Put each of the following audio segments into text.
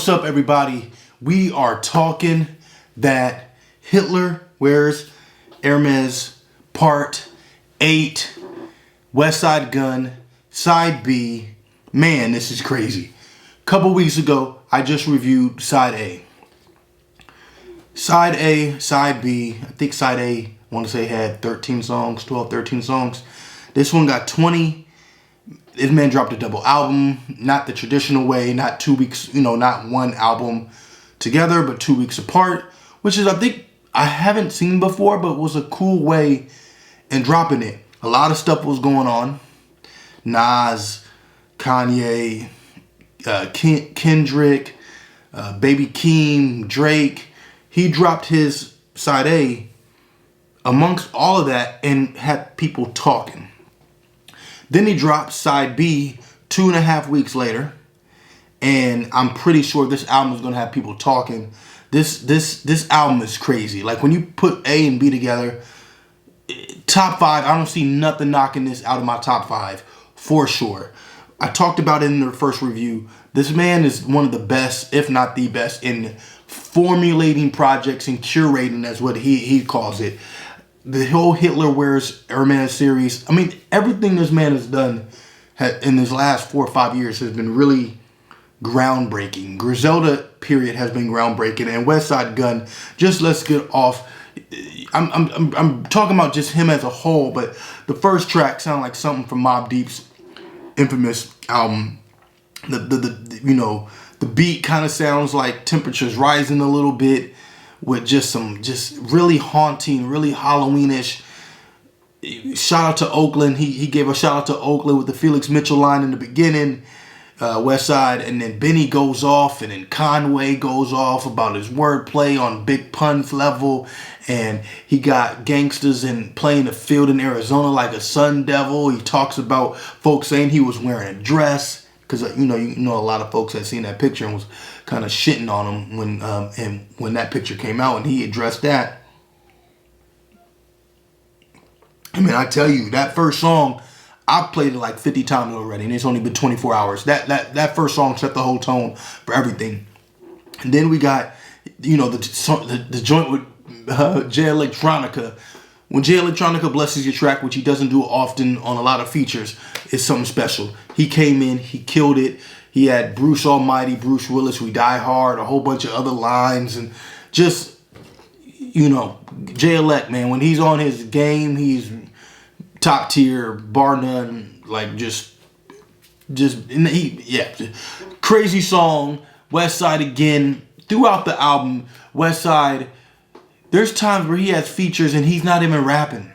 What's up, everybody? We are talking that Hitler wears Hermes Part 8 Westside Gunn Side B. Man, this is crazy. A couple weeks ago, I just reviewed Side A. Side A, Side B. I think Side A, I want to say, had 13 songs, 12, 13 songs. This one got 20. This man dropped a double album, not the traditional way, not 2 weeks, not one album together, but 2 weeks apart, which is, I think, I haven't seen before, but was a cool way in dropping it. A lot of stuff was going on. Nas, Kanye, Kendrick, Baby Keem, Drake. He dropped his Side A amongst all of that and had people talking. Then he dropped Side B 2.5 weeks later, and I'm pretty sure this album is gonna have people talking. This album is crazy. Like, when you put A and B together, top 5, I don't see nothing knocking this out of my top 5 for sure. I talked about it in the first review. This man is one of the best, if not the best, in formulating projects and curating, that's what he calls it. The whole Hitler wears Hermes series. I mean, everything this man has done in his last 4 or 5 years has been really groundbreaking. Griselda period has been groundbreaking, and Westside Gunn. Just let's get off. I'm talking about just him as a whole, but the first track sounded like something from Mobb Deep's infamous album. The beat kind of sounds like Temperatures Rising a little bit, with just really haunting, really Halloweenish. Shout out to Oakland. He gave a shout out to Oakland with the Felix Mitchell line in the beginning, Westside, and then Benny goes off, and then Conway goes off about his wordplay on Big Pun's level, and he got gangsters and playing the field in Arizona like a sun devil. He talks about folks saying he was wearing a dress, because a lot of folks had seen that picture and was kind of shitting on him when that picture came out, and he addressed that. I mean, I tell you, that first song, I've played it like 50 times already, and it's only been 24 hours. That first song set the whole tone for everything. And then we got, the joint with Jay Electronica. When Jay Electronica blesses your track, which he doesn't do often on a lot of features, it's something special. He came in, he killed it. He had Bruce Almighty, Bruce Willis, We Die Hard, a whole bunch of other lines, and just, Jay Elect, man, when he's on his game, he's top tier, bar none. Like, crazy song. Westside again. Throughout the album, Westside, there's times where he has features and he's not even rapping.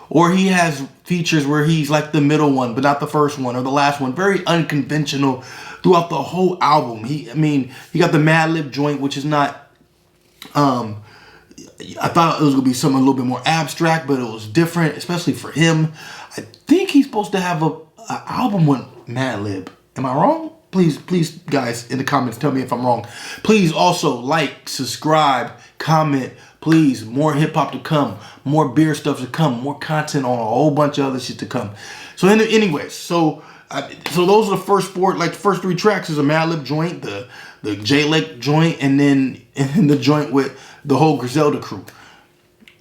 Or he has features where he's like the middle one, but not the first one or the last one. Very unconventional throughout the whole album. He got the Mad Lib joint, which is not, I thought it was going to be something a little bit more abstract, but it was different, especially for him. I think he's supposed to have an album with Mad Lib. Am I wrong? Please, guys, in the comments, tell me if I'm wrong. Please also like, subscribe, comment. Please, more hip-hop to come, more beer stuff to come, more content on a whole bunch of other shit to come. So anyways, so those are the first first 3 tracks is a Mad Lib joint, the J Lake joint, and then the joint with the whole Griselda crew.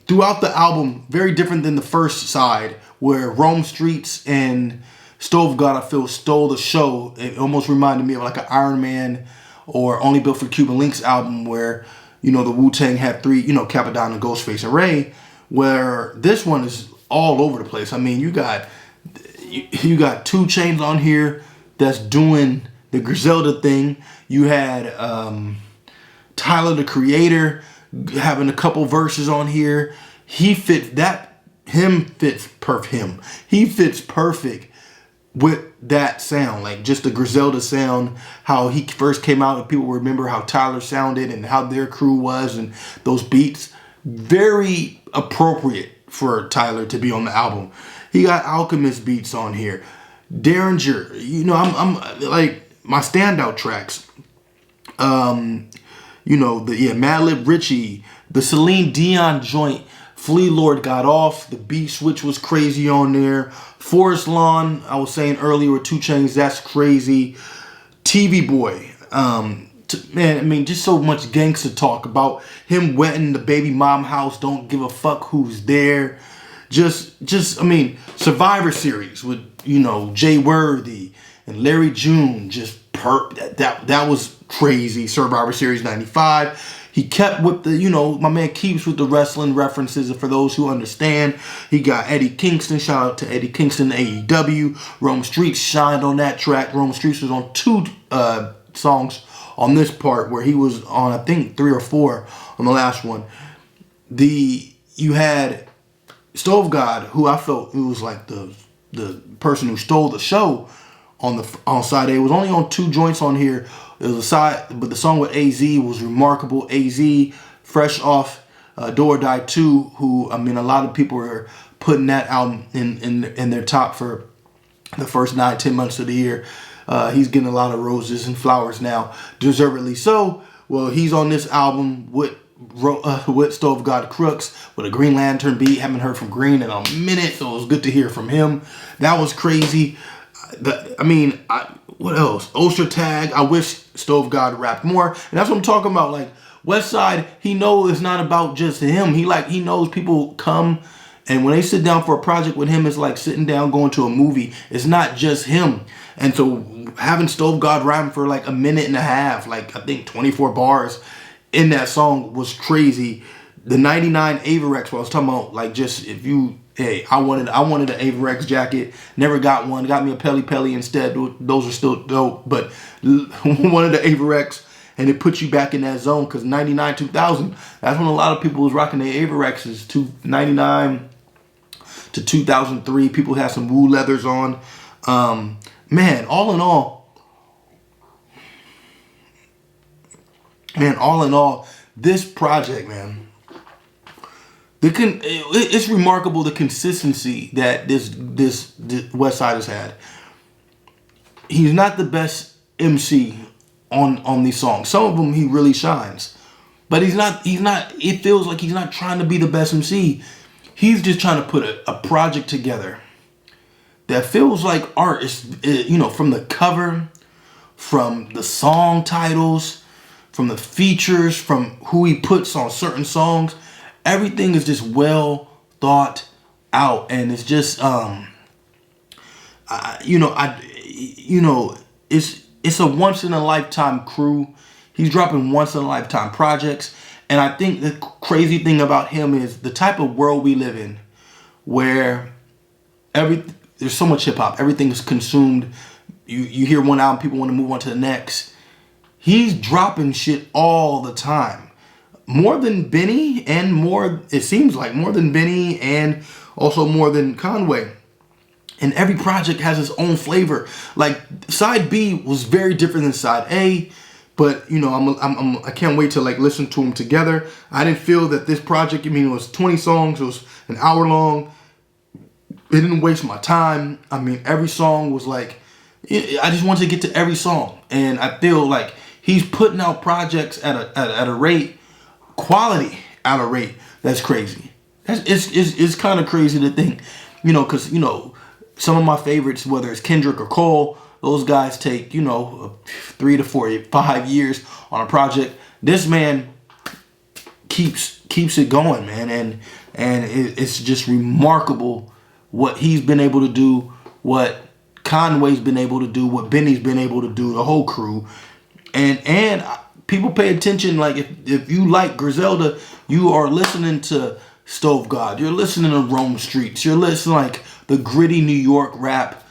Throughout the album, very different than the first side, where Rome Streetz and Stove God, I feel, stole the show. It almost reminded me of like an Iron Man or Only Built for Cuban Links album, where the Wu-Tang had 3, Capadonna, and Ghostface and Ray, where this one is all over the place. I mean, you got 2 Chainz on here that's doing the Griselda thing. You had Tyler, the Creator, having a couple verses on here. He fits perfect with that sound, like just the Griselda sound, how he first came out, and people remember how Tyler sounded and how their crew was, and those beats, very appropriate for Tyler to be on the album. He got Alchemist beats on here, Derringer, I'm like my standout tracks, Mad Lib Richie, the Celine Dion joint, Flea Lord got off. The beat switch was crazy on there. Forest Lawn, I was saying earlier with 2 Chainz, that's crazy. TV Boy, man, I mean, just so much gangster talk about him wetting the baby mom house. Don't give a fuck who's there. I mean, Survivor Series with, you know, Jay Worthy and Larry June. That was crazy. Survivor Series 95. He kept with the, you know, my man keeps with the wrestling references. And for those who understand, he got Eddie Kingston. Shout out to Eddie Kingston, AEW. Rome Streetz shined on that track. Rome Streetz was on 2 songs on this part, where he was on, I think, 3 or 4 on the last one. You had Stove God, who I felt who was like the person who stole the show on side A. It was only on 2 joints on here. It was a side, but the song with AZ was remarkable. AZ, fresh off Do or Die 2, who, I mean, a lot of people are putting that album in their top for the first 9-10 months of the year. He's getting a lot of roses and flowers now, deservedly so. Well, he's on this album with Stove God CROOKS with a Green Lantern beat. Haven't heard from Green in a minute, so it was good to hear from him. That was crazy. What else? Ulster Tag. I wish Stove God rapped more, and that's what I'm talking about. Like Westside, he knows it's not about just him. He knows people come, and when they sit down for a project with him, it's like sitting down going to a movie. It's not just him. And so having Stove God rapping for like a minute and a half, like I think 24 bars in that song was crazy. The 99 Averex, what I was talking about, like just if you, hey, I wanted an Averex jacket, never got one, got me a Pelly Pelly instead. Those are still dope, but one of the Averex, and it puts you back in that zone, because 99, 2000, that's when a lot of people was rocking their Averexes. 99 to 2003, people had some wool leathers on. Man, all in all, this project, man, it's remarkable the consistency that this Westside has had. He's not the best MC on these songs. Some of them he really shines, but he's not. It feels like he's not trying to be the best MC. He's just trying to put a project together that feels like art. Is, you know, from the cover, from the song titles, from the features, from who he puts on certain songs. Everything is just well thought out, and it's just it's a once in a lifetime crew. He's dropping once in a lifetime projects, and I think the crazy thing about him is the type of world we live in, where there's so much hip hop, everything is consumed. You hear one album, people want to move on to the next. He's dropping shit all the time. More than Benny, and more, it seems like more than Benny, and also more than Conway. And every project has its own flavor. Like side B was very different than side A, but you know, I can't wait to like listen to them together. I didn't feel that this project, I mean, it was 20 songs, it was an hour long. It didn't waste my time. I mean, every song was like, I just wanted to get to every song, and I feel like he's putting out projects at a rate, quality at a rate that's crazy. It's kind of crazy to think, you know, because, you know, some of my favorites, whether it's Kendrick or Cole, those guys take, you know, 3 to 5 years on a project. This man keeps it going, man, and it's just remarkable what he's been able to do, what Conway's been able to do, what Benny's been able to do, the whole crew. And people pay attention. Like if you like Griselda, you are listening to Stove God. You're listening to Rome Streetz. You're listening like the gritty New York rap.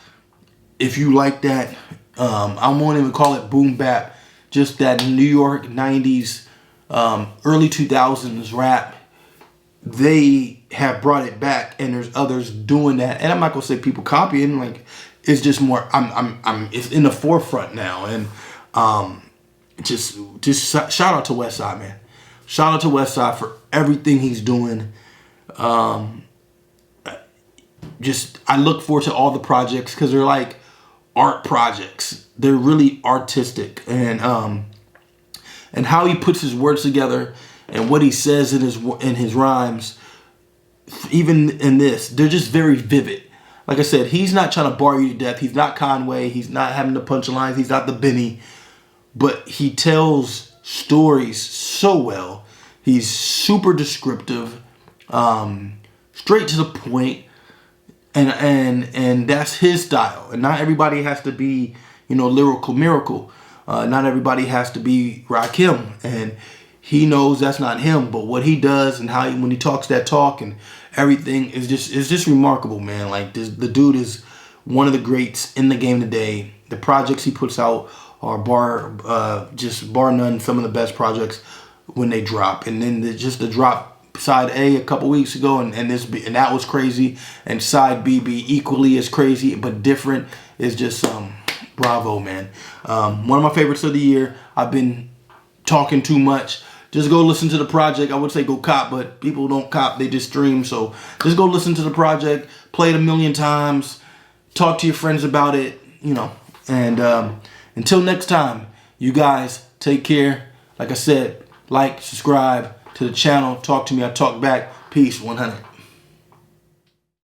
If you like that, I won't even call it boom bap. Just that New York 90s, early 2000s rap. They have brought it back, and there's others doing that. And I'm not gonna say people copying. Like it's just more. It's in the forefront now, and just shout out to Westside, man. Shout out to Westside for everything he's doing. I look forward to all the projects because they're like art projects. They're really artistic, and how he puts his words together and what he says in his rhymes, even in this, they're just very vivid. Like I said, he's not trying to bar you to death. He's not Conway. He's not having the punchlines. He's not the Benny. but he tells stories so well. He's super descriptive, straight to the point, and that's his style. And not everybody has to be, you know, lyrical miracle. Not everybody has to be Rakim, and he knows that's not him. But what he does and how when he talks that talk and everything is just remarkable, man. Like the dude is one of the greats in the game today. The projects he puts out are just bar none some of the best projects when they drop. And then just the drop side A a couple weeks ago, and that was crazy. And side B equally as crazy but different. Is just bravo, man. One of my favorites of the year. I've been talking too much. Just go listen to the project. I would say go cop, but people don't cop, they just stream. So just go listen to the project, play it a million times, talk to your friends about it, you know. And until next time, you guys take care. Like I said, like, subscribe to the channel, talk to me, I talk back. Peace, 100.